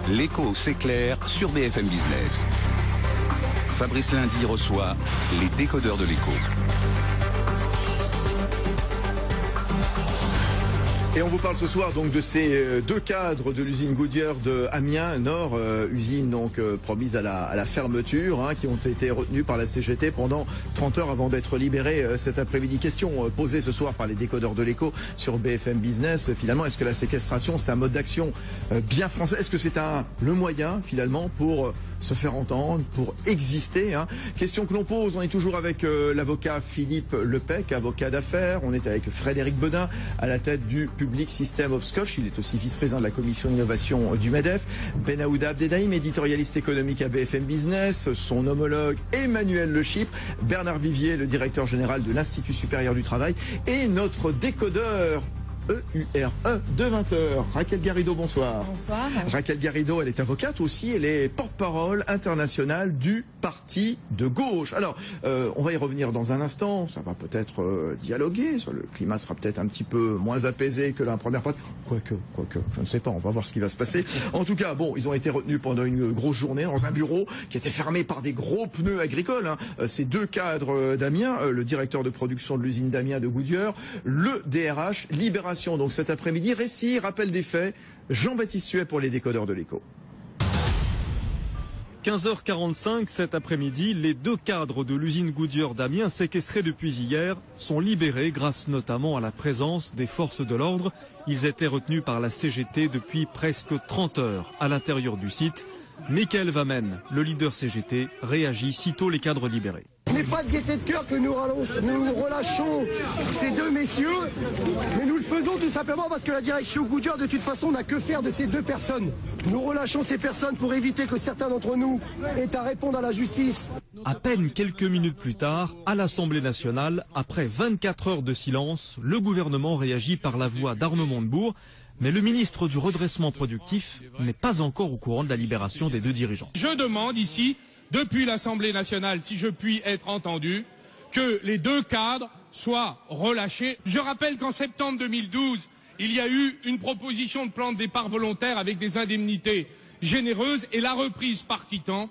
L'écho s'éclaire sur BFM Business. Fabrice Lundi reçoit les décodeurs de l'écho. Et on vous parle ce soir donc de ces deux cadres de l'usine Goodyear de Amiens Nord, usine donc promise à la fermeture, qui ont été retenus par la CGT pendant 30 heures avant d'être libérés cet après-midi. Question posée ce soir par les décodeurs de l'écho sur BFM Business. Finalement, est-ce que la séquestration c'est un mode d'action bien français? Est-ce que c'est le moyen finalement pour se faire entendre, pour exister, Question que l'on pose, on est toujours avec l'avocat Philippe Lepec, avocat d'affaires. On est avec Frédéric Bedin à la tête du Public System of Scotch. Il est aussi vice-président de la commission d'innovation du MEDEF. Benaouda Abdedaïm, éditorialiste économique à BFM Business. Son homologue Emmanuel Le Chypre. Bernard Vivier, le directeur général de l'Institut supérieur du travail. Et notre décodeur EURE de 20h. Raquel Garrido, bonsoir. Bonsoir. Raquel Garrido, elle est avocate aussi, elle est porte-parole internationale du parti de gauche. Alors, on va y revenir dans un instant, ça va peut-être dialoguer, le climat sera peut-être un petit peu moins apaisé que la première fois. Quoique, je ne sais pas, on va voir ce qui va se passer. En tout cas, bon, ils ont été retenus pendant une grosse journée dans un bureau qui était fermé par des gros pneus agricoles. Ces deux cadres d'Amiens, le directeur de production de l'usine d'Amiens de Goodyear, le DRH, Libération. Donc cet après-midi, récit, rappel des faits, Jean-Baptiste Huet pour les décodeurs de l'écho. 15h45 cet après-midi, les deux cadres de l'usine Goodyear d'Amiens séquestrés depuis hier sont libérés grâce notamment à la présence des forces de l'ordre. Ils étaient retenus par la CGT depuis presque 30 heures à l'intérieur du site. Michael Vamen, le leader CGT, réagit sitôt les cadres libérés. Ce n'est pas de gaieté de cœur que nous relâchons ces deux messieurs, mais nous le faisons tout simplement parce que la direction Goodyear, de toute façon, n'a que faire de ces deux personnes. Nous relâchons ces personnes pour éviter que certains d'entre nous aient à répondre à la justice. À peine quelques minutes plus tard, à l'Assemblée nationale, après 24 heures de silence, le gouvernement réagit par la voix d'Arnaud Montebourg. Mais le ministre du redressement productif n'est pas encore au courant de la libération des deux dirigeants. Je demande ici, depuis l'Assemblée nationale, si je puis être entendu, que les deux cadres soient relâchés. Je rappelle qu'en septembre 2012, il y a eu une proposition de plan de départ volontaire avec des indemnités généreuses et la reprise par Titan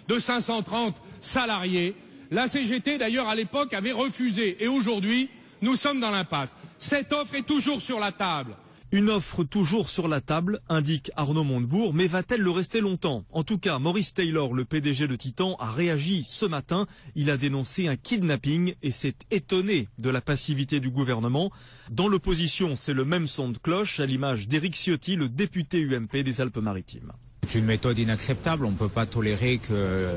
de 530 salariés. La CGT, d'ailleurs, à l'époque, avait refusé. Et aujourd'hui, nous sommes dans l'impasse. Cette offre est toujours sur la table. Une offre toujours sur la table, indique Arnaud Montebourg, mais va-t-elle le rester longtemps? En tout cas, Maurice Taylor, le PDG de Titan, a réagi ce matin. Il a dénoncé un kidnapping et s'est étonné de la passivité du gouvernement. Dans l'opposition, c'est le même son de cloche, à l'image d'Éric Ciotti, le député UMP des Alpes-Maritimes. C'est une méthode inacceptable. On ne peut pas tolérer que,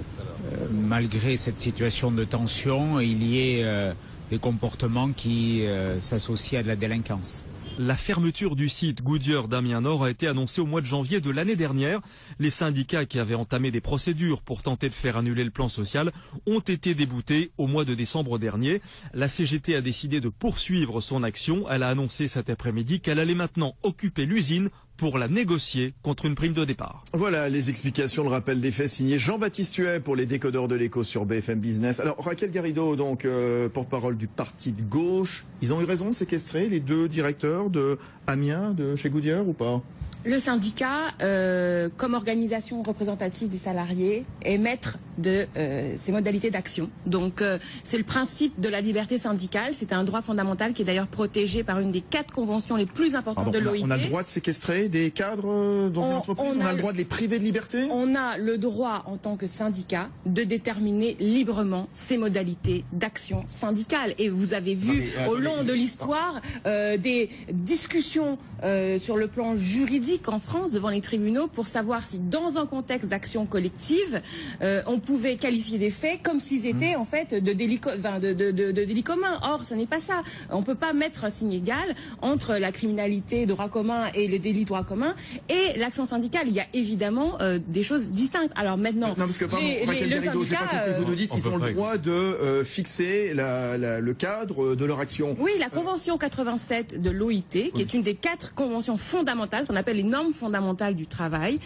malgré cette situation de tension, il y ait des comportements qui s'associent à de la délinquance. La fermeture du site Goodyear d'Amiens Nord a été annoncée au mois de janvier de l'année dernière. Les syndicats qui avaient entamé des procédures pour tenter de faire annuler le plan social ont été déboutés au mois de décembre dernier. La CGT a décidé de poursuivre son action. Elle a annoncé cet après-midi qu'elle allait maintenant occuper l'usine pour la négocier contre une prime de départ. Voilà les explications, le rappel des faits signé Jean-Baptiste Huet pour les décodeurs de l'écho sur BFM Business. Alors Raquel Garrido, donc porte-parole du parti de gauche, ils ont eu raison de séquestrer les deux directeurs de Amiens, de chez Goodyear ou pas? Le syndicat, comme organisation représentative des salariés, est maître de ces modalités d'action. Donc, c'est le principe de la liberté syndicale. C'est un droit fondamental qui est d'ailleurs protégé par une des 4 conventions les plus importantes de l'OIT. On a le droit de séquestrer des cadres dans une entreprise? On a le droit de les priver de liberté? On a le droit, en tant que syndicat, de déterminer librement ces modalités d'action syndicale. Et vous avez vu au long de l'histoire des discussions sur le plan juridique en France devant les tribunaux pour savoir si dans un contexte d'action collective on pouvait qualifier des faits comme s'ils étaient en fait de délits communs. Or ce n'est pas ça. On ne peut pas mettre un signe égal entre la criminalité droit commun et le délit droit commun et l'action syndicale. Il y a évidemment des choses distinctes. Alors maintenant, non, parce que, pardon, le syndicat, vous nous dites qu'ils ont le droit de fixer le cadre de leur action. Oui, la convention 87 de l'OIT, qui est une des 4 conventions fondamentales qu'on appelle les les normes fondamentales du travail,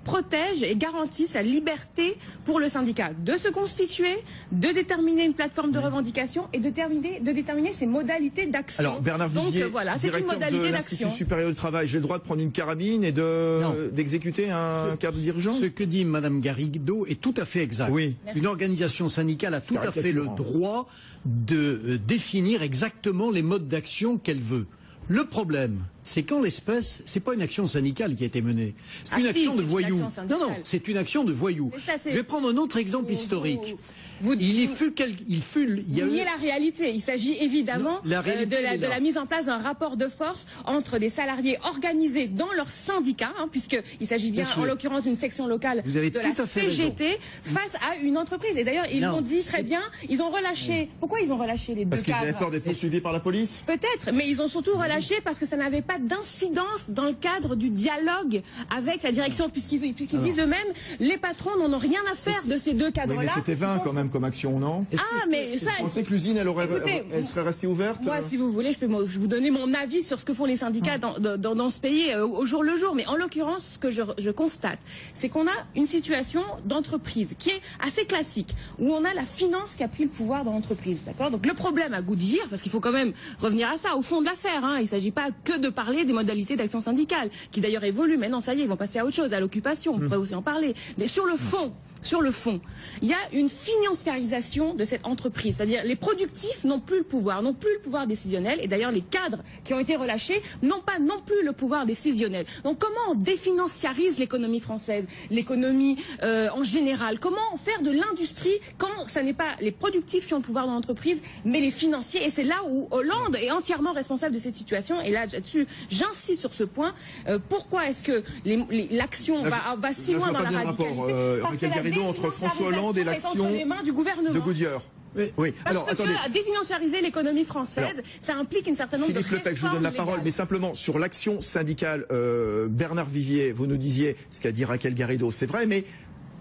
protègent et garantissent la liberté pour le syndicat de se constituer, de déterminer une plateforme de revendication et de déterminer ses modalités d'action. Alors Bernard Vivier, donc voilà, c'est une directeur modalité de d'action. l'Institut supérieur du travail, j'ai le droit de prendre une carabine et d'exécuter un cadre dirigeant? Ce que dit Madame Garrido est tout à fait exact. Oui. Une organisation syndicale a tout à fait le droit de définir exactement les modes d'action qu'elle veut. Le problème, c'est qu'en l'espèce, c'est pas une action syndicale qui a été menée. C'est une action de voyous. Non, c'est une action de voyous. Je vais prendre un autre exemple historique. Il y a la réalité. Il s'agit évidemment de la mise en place d'un rapport de force entre des salariés organisés dans leur syndicat, puisqu'il s'agit bien en l'occurrence d'une section locale de la CGT face à une entreprise. Et d'ailleurs, ils l'ont dit très bien, ils ont relâché. Pourquoi ils ont relâché les deux cadres? Parce qu'ils avaient peur d'être poursuivis par la police? Peut-être, mais ils ont surtout relâché parce que ça n'avait pas d'incidence dans le cadre du dialogue avec la direction, puisqu'ils disent eux-mêmes, les patrons n'en ont rien à faire de ces deux cadres-là. Oui, mais c'était vain quand même comme action, non? Mais ça... Vous pensez que l'usine, elle serait restée ouverte? Moi, si vous voulez, je peux vous donner mon avis sur ce que font les syndicats dans ce pays au jour le jour. Mais en l'occurrence, ce que je constate, c'est qu'on a une situation d'entreprise qui est assez classique, où on a la finance qui a pris le pouvoir dans l'entreprise. D'accord? Donc le problème à Goodyear, parce qu'il faut quand même revenir à ça, au fond de l'affaire, il ne s'agit pas que de parler des modalités d'action syndicale, qui d'ailleurs évoluent. Maintenant, ça y est, ils vont passer à autre chose, à l'occupation. On pourrait aussi en parler. Mais sur le fond, il y a une financiarisation de cette entreprise. C'est-à-dire les productifs n'ont plus le pouvoir décisionnel. Et d'ailleurs, les cadres qui ont été relâchés n'ont pas non plus le pouvoir décisionnel. Donc comment on définanciarise l'économie française, l'économie en général? Comment faire de l'industrie quand ce n'est pas les productifs qui ont le pouvoir dans l'entreprise, mais les financiers? Et c'est là où Hollande est entièrement responsable de cette situation. Et là-dessus, j'insiste sur ce point. Pourquoi est-ce que l'action va si loin dans la radicalité? Entre François Hollande et l'action de Goodyear. Oui. Alors, attendez. Que définanciariser l'économie française, ça implique une certaine nombre de réformes. Philippe Lepec, je vous donne la parole, mais simplement sur l'action syndicale. Bernard Vivier, vous nous disiez ce qu'a dit Raquel Garrido, c'est vrai, mais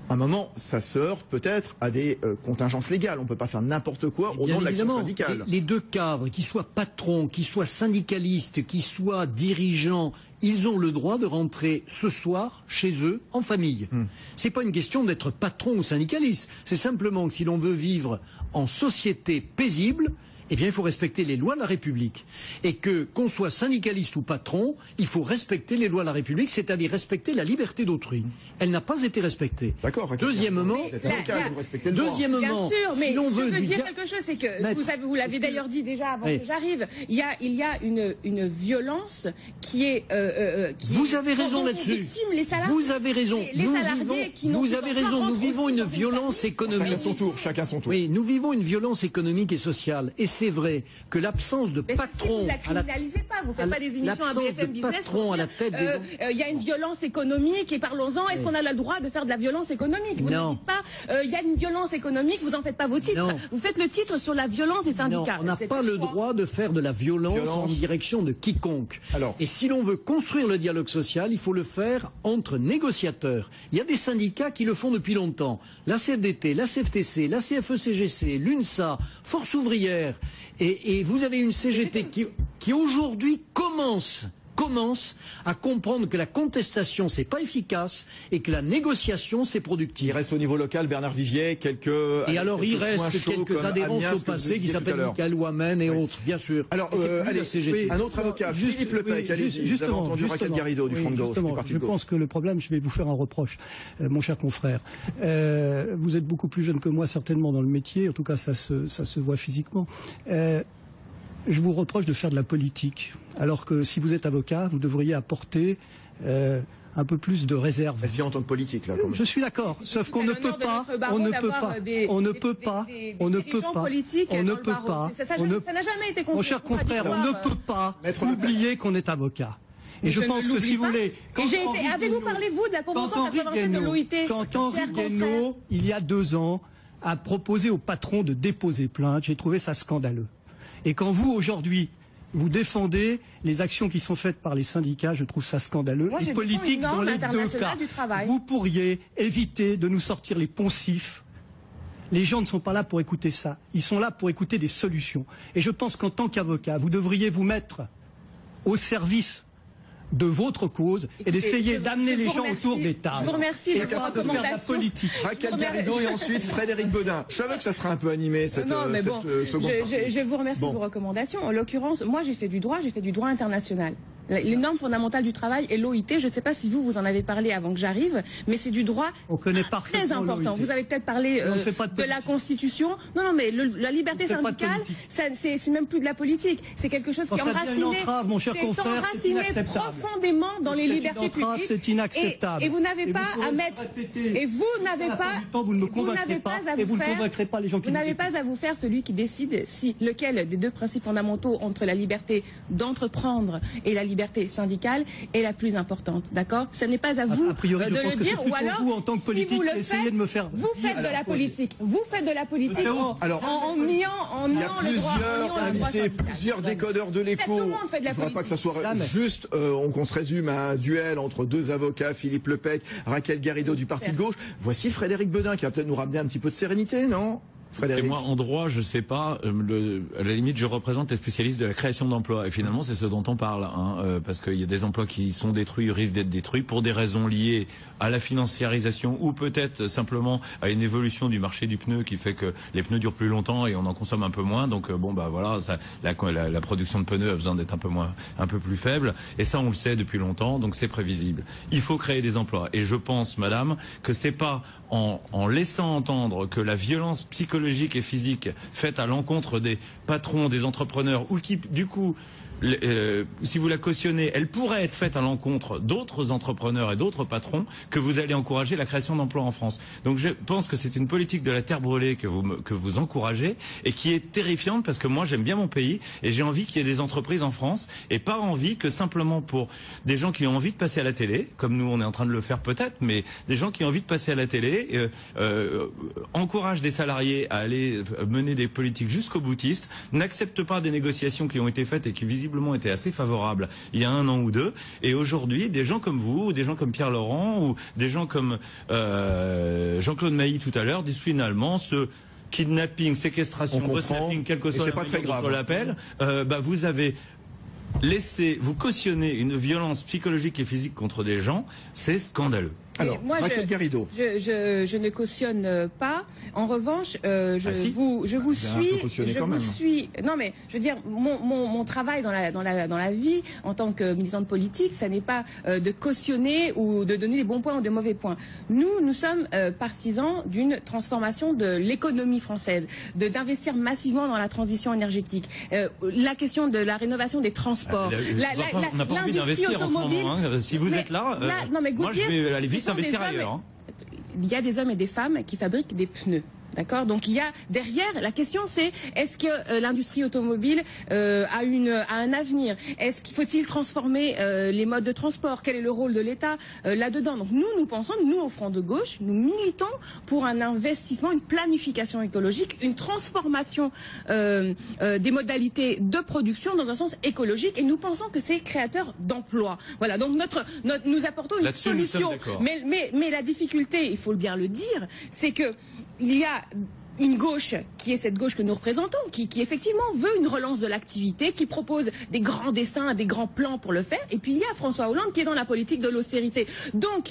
à un moment, ça se heurte peut-être à des contingences légales. On ne peut pas faire n'importe quoi au nom de l'action syndicale. Les deux cadres, qu'ils soient patrons, qu'ils soient syndicalistes, qu'ils soient dirigeants, ils ont le droit de rentrer ce soir chez eux en famille. C'est pas une question d'être patron ou syndicaliste. C'est simplement que si l'on veut vivre en société paisible, eh bien, il faut respecter les lois de la République. Et qu'on soit syndicaliste ou patron, il faut respecter les lois de la République, c'est-à-dire respecter la liberté d'autrui. Elle n'a pas été respectée. D'accord. Deuxièmement, si l'on veut dire quelque chose, c'est que vous l'avez d'ailleurs dit déjà avant que j'arrive, il y a une violence qui est vous avez raison là-dessus. Vous avez raison. Vous avez raison. Nous vivons une violence économique. Chacun son tour. Oui, nous vivons une violence économique et sociale. Et c'est vrai que l'absence de patron... Vous ne la criminalisez pas, vous ne faites pas des émissions à BFM Business pour dire il y a une violence économique et parlons-en, est-ce qu'on a le droit de faire de la violence économique? Vous ne dites pas il y a une violence économique, vous n'en faites pas vos titres. Non. Vous faites le titre sur la violence des syndicats. Non, on n'a pas le droit de faire de la violence en direction de quiconque. Et si l'on veut construire le dialogue social, il faut le faire entre négociateurs. Il y a des syndicats qui le font depuis longtemps. La CFDT, la CFTC, la CFE-CGC, l'UNSA, Force ouvrière. Et vous avez une CGT qui aujourd'hui commence à comprendre que la contestation c'est pas efficace et que la négociation c'est productif. Il reste au niveau local Bernard Vivier quelques adhérents au passé qui s'appellent Michael Ouamen et autres, bien sûr. Alors un autre avocat, Philippe Lepec, vous avez entendu Raquel Garrido du Front de Gauche, du Parti de Gauche. Je pense que le problème, je vais vous faire un reproche, mon cher confrère. Vous êtes beaucoup plus jeune que moi certainement dans le métier, en tout cas ça se voit physiquement. Je vous reproche de faire de la politique, alors que si vous êtes avocat, vous devriez apporter un peu plus de réserve. Elle vit en tant que politique, là. Je suis d'accord, sauf qu'on ne peut pas, on ne peut pas. Ça n'a jamais été compris. Mon cher confrère, on ne peut pas oublier qu'on est avocat. Et je pense que si vous voulez... Avez-vous parlé, vous, de la Convention 87 de l'OIT? Quand Henri Guénaud, il y a 2 ans, a proposé au patron de déposer plainte, j'ai trouvé ça scandaleux. Et quand vous, aujourd'hui, vous défendez les actions qui sont faites par les syndicats, je trouve ça scandaleux et politique dans les 2 cas. Vous pourriez éviter de nous sortir les poncifs. Les gens ne sont pas là pour écouter ça. Ils sont là pour écouter des solutions. Et je pense qu'en tant qu'avocat, vous devriez vous mettre au service de votre cause et d'essayer d'amener les gens autour des tables. Je vous remercie et pas de faire de la politique. Raquel Garrido et ensuite Frédéric Bedin. Je savais que ça serait un peu animé cette seconde partie. Je vous remercie de vos recommandations. En l'occurrence, moi j'ai fait du droit international. Les normes fondamentales du travail et l'OIT, je ne sais pas si vous en avez parlé avant que j'arrive, mais c'est du droit très important. Vous avez peut-être parlé de la Constitution. Non, mais la liberté syndicale, c'est même plus de la politique. C'est quelque chose qui est enraciné, profondément dans les libertés publiques. C'est inacceptable. Et vous n'avez pas à mettre. Et vous n'avez pas. Vous ne me convaincrez pas. Et vous ne convaincrez pas les gens qui. Vous n'avez pas à vous faire celui qui décide si lequel des deux principes fondamentaux entre la liberté d'entreprendre et la liberté syndicale est la plus importante, d'accord? Ce n'est pas à vous de le dire, ou alors vous en tant que politique, si essayez de me faire. Vous faites de la politique. Vous faites de la politique en niant le droit. Il y a plusieurs décodeurs de l'écho. Je ne voudrais pas que ça soit juste qu'on se résume à un duel entre deux avocats, Philippe Lepec, Raquel Garrido du Parti de gauche. Voici Frédéric Bedin qui va peut-être nous ramener un petit peu de sérénité, non? Et moi, en droit, je sais pas. À la limite, je représente les spécialistes de la création d'emplois. Et finalement, c'est ce dont on parle, parce qu'il y a des emplois qui sont détruits, risquent d'être détruits pour des raisons liées à la financiarisation ou peut-être simplement à une évolution du marché du pneu qui fait que les pneus durent plus longtemps et on en consomme un peu moins. Donc voilà, la production de pneus a besoin d'être un peu plus faible. Et ça, on le sait depuis longtemps, donc c'est prévisible. Il faut créer des emplois. Et je pense, madame, que c'est pas en laissant entendre que la violence psychologique et physique faite à l'encontre des patrons, des entrepreneurs, ou qui, du coup, si vous la cautionnez, elle pourrait être faite à l'encontre d'autres entrepreneurs et d'autres patrons, que vous allez encourager la création d'emplois en France. Donc je pense que c'est une politique de la terre brûlée que vous encouragez et qui est terrifiante, parce que moi j'aime bien mon pays et j'ai envie qu'il y ait des entreprises en France et pas envie que simplement pour des gens qui ont envie de passer à la télé, comme nous on est en train de le faire peut-être, mais des gens qui ont envie de passer à la télé encouragent des salariés à aller mener des politiques jusqu'au boutiste, n'acceptent pas des négociations qui ont été faites et qui visiblement étaient assez favorables il y a 1 an ou 2, et aujourd'hui des gens comme vous, ou des gens comme Pierre Laurent, ou des gens comme Jean-Claude Mailly tout à l'heure disent finalement ce kidnapping, séquestration, recycling, quel que soit l'appel, vous avez vous cautionnez une violence psychologique et physique contre des gens, c'est scandaleux. Alors, moi, Raquel Garrido. Je ne cautionne pas. En revanche, je vous suis. Non, mais je veux dire, mon travail dans la vie en tant que militante politique, ça n'est pas de cautionner ou de donner des bons points ou de mauvais points. Nous sommes partisans d'une transformation de l'économie française, d'investir massivement dans la transition énergétique, la question de la rénovation des transports, on n'a pas envie d'investir en ce moment. Si vous êtes là, moi je vais aller vite investir ailleurs. Il y a des hommes et des femmes qui fabriquent des pneus. D'accord. Donc il y a derrière, la question c'est est-ce que l'industrie automobile a un avenir? Est-ce qu'il faut-il transformer les modes de transport? Quel est le rôle de l'État là-dedans? Donc nous pensons, nous au Front de Gauche, nous militons pour un investissement, une planification écologique, une transformation des modalités de production dans un sens écologique, et nous pensons que c'est créateur d'emplois. Voilà. Donc nous apportons une solution. Mais la difficulté, il faut bien le dire, c'est que il y a une gauche qui est cette gauche que nous représentons, qui effectivement veut une relance de l'activité, qui propose des grands dessins, des grands plans pour le faire, et puis il y a François Hollande qui est dans la politique de l'austérité. Donc,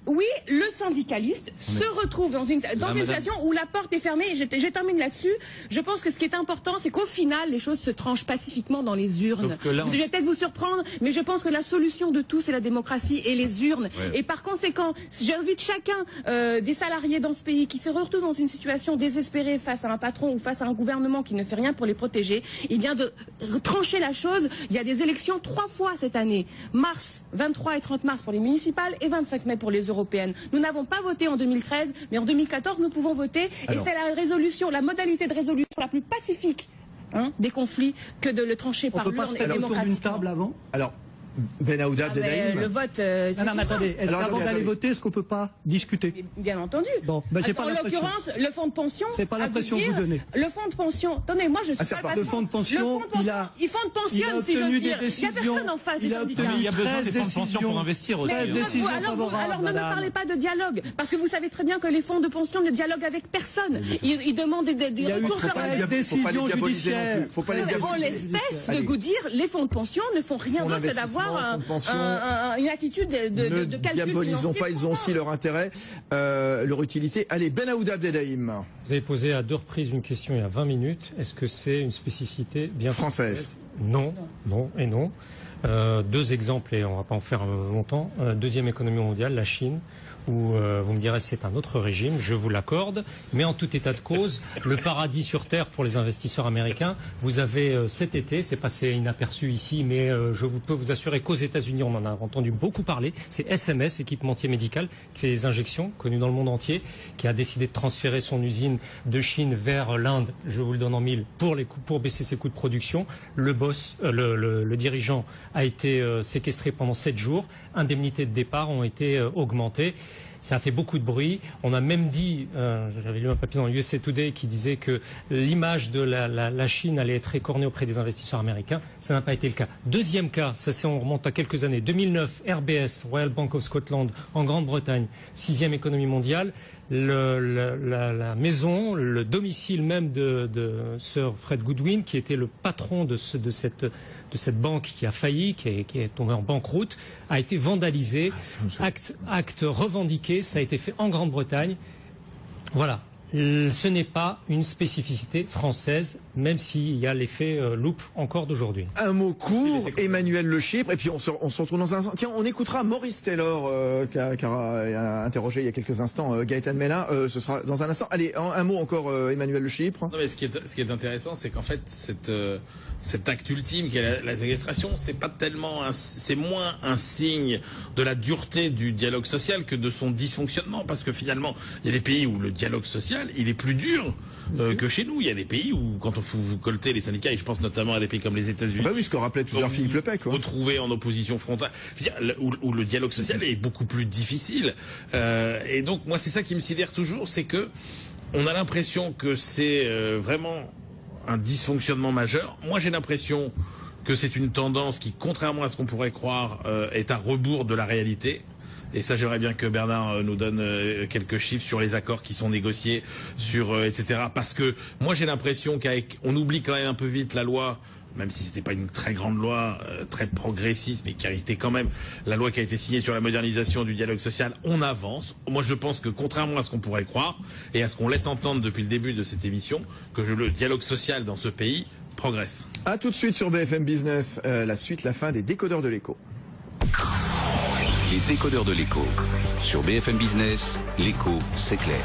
oui, le syndicaliste se retrouve dans une situation où la porte est fermée, et je termine là-dessus. Je pense que ce qui est important, c'est qu'au final, les choses se tranchent pacifiquement dans les urnes. Je vais peut-être vous surprendre, mais je pense que la solution de tout, c'est la démocratie et les urnes. Ouais. Et par conséquent, j'invite chacun des salariés dans ce pays qui se retrouvent dans une situation désespérée face à un patron ou face à un gouvernement qui ne fait rien pour les protéger, et bien de trancher la chose. Il y a des élections 3 fois cette année, mars, 23 et 30 mars pour les municipales et 25 mai pour les européennes. Nous n'avons pas voté en 2013, mais en 2014 nous pouvons voter. Et c'est la modalité de résolution la plus pacifique des conflits que de le trancher par l'urne et démocratiquement. Autour d'une table avant. Alors, Ben Aouda de Naïm. Le vote, non, mais attendez, est-ce qu'avant d'aller voter, est-ce qu'on peut pas discuter? Bien entendu. Bon, j'ai pas l'impression. En l'occurrence, le fonds de pension. C'est pas l'impression que vous donnez. Le fonds de pension. Attendez, moi je suis pas le fonds de pension. Il pensionne, si j'ose dire. Il n'y a personne en face des syndicats. Il y a besoin des fonds de pension pour investir aussi. Alors ne me parlez pas de dialogue, parce que vous savez très bien que les fonds de pension ne dialoguent avec personne. Ils demandent des recours sur la décision judiciaire. Faut pas les En l'espèce de Goodyear, les fonds de pension ne font rien d'autre que d'avoir fonds de pension. Une attitude de calcul diabolisons financier. pas, ils ont aussi leur intérêt, leur utilité. Allez, Ben Aouda Abdelhaim. Vous avez posé à 2 reprises une question il y a 20 minutes. Est-ce que c'est une spécificité bien française? Non, non et non. 2 exemples, et on ne va pas en faire longtemps. Deuxième économie mondiale, la Chine, où vous me direz c'est un autre régime, je vous l'accorde, mais en tout état de cause, le paradis sur Terre pour les investisseurs américains. Vous avez cet été, c'est passé inaperçu ici, mais je peux vous assurer qu'aux États-Unis, on en a entendu beaucoup parler. C'est SMS, équipementier médical, qui fait des injections, connu dans le monde entier, qui a décidé de transférer son usine de Chine vers l'Inde, je vous le donne en mille, pour baisser ses coûts de production. Le boss, le dirigeant a été séquestré pendant 7 jours. Indemnités de départ ont été augmentées. Ça a fait beaucoup de bruit. On a même dit, j'avais lu un papier dans USA Today qui disait que l'image de la Chine allait être écornée auprès des investisseurs américains. Ça n'a pas été le cas. Deuxième cas, on remonte à quelques années. 2009, RBS, Royal Bank of Scotland, en Grande-Bretagne, 6e économie mondiale. La maison, le domicile même de Sir Fred Goodwin, qui était le patron de cette banque qui a failli, qui est tombée en banqueroute, a été vandalisé. Acte revendiqué, ça a été fait en Grande-Bretagne. Voilà. Ce n'est pas une spécificité française, même s'il y a l'effet loupe encore d'aujourd'hui. Un mot court, Emmanuel Le Chypre, et puis on se retrouve dans un instant. Tiens, on écoutera Maurice Taylor, qui a interrogé il y a quelques instants Gaëtan Mélin. Ce sera dans un instant. Allez, un mot encore, Emmanuel Le Chypre. Non, mais ce qui est intéressant, c'est qu'en fait, cet acte ultime qui est la séquestration, c'est moins un signe de la dureté du dialogue social que de son dysfonctionnement, parce que finalement, il y a des pays où le dialogue social, il est plus dur que chez nous. Il y a des pays où, quand vous coltez les syndicats, et je pense notamment à des pays comme les États-Unis, bah oui, ce qu'on rappelait tout à l'heure Philippe Lepec, retrouvés en opposition frontale, où le dialogue social est beaucoup plus difficile. Et donc, moi, c'est ça qui me sidère toujours, c'est que on a l'impression que c'est vraiment un dysfonctionnement majeur. Moi, j'ai l'impression que c'est une tendance qui, contrairement à ce qu'on pourrait croire, est à rebours de la réalité. Et ça, j'aimerais bien que Bernard nous donne quelques chiffres sur les accords qui sont négociés, etc. Parce que moi, j'ai l'impression qu'on oublie quand même un peu vite la loi, même si c'était pas une très grande loi, très progressiste, mais qui a été quand même la loi qui a été signée sur la modernisation du dialogue social. On avance. Moi, je pense que contrairement à ce qu'on pourrait croire et à ce qu'on laisse entendre depuis le début de cette émission, que le dialogue social dans ce pays progresse. À tout de suite sur BFM Business. La suite, la fin des décodeurs de l'écho. Les décodeurs de l'écho. Sur BFM Business, l'écho, c'est clair.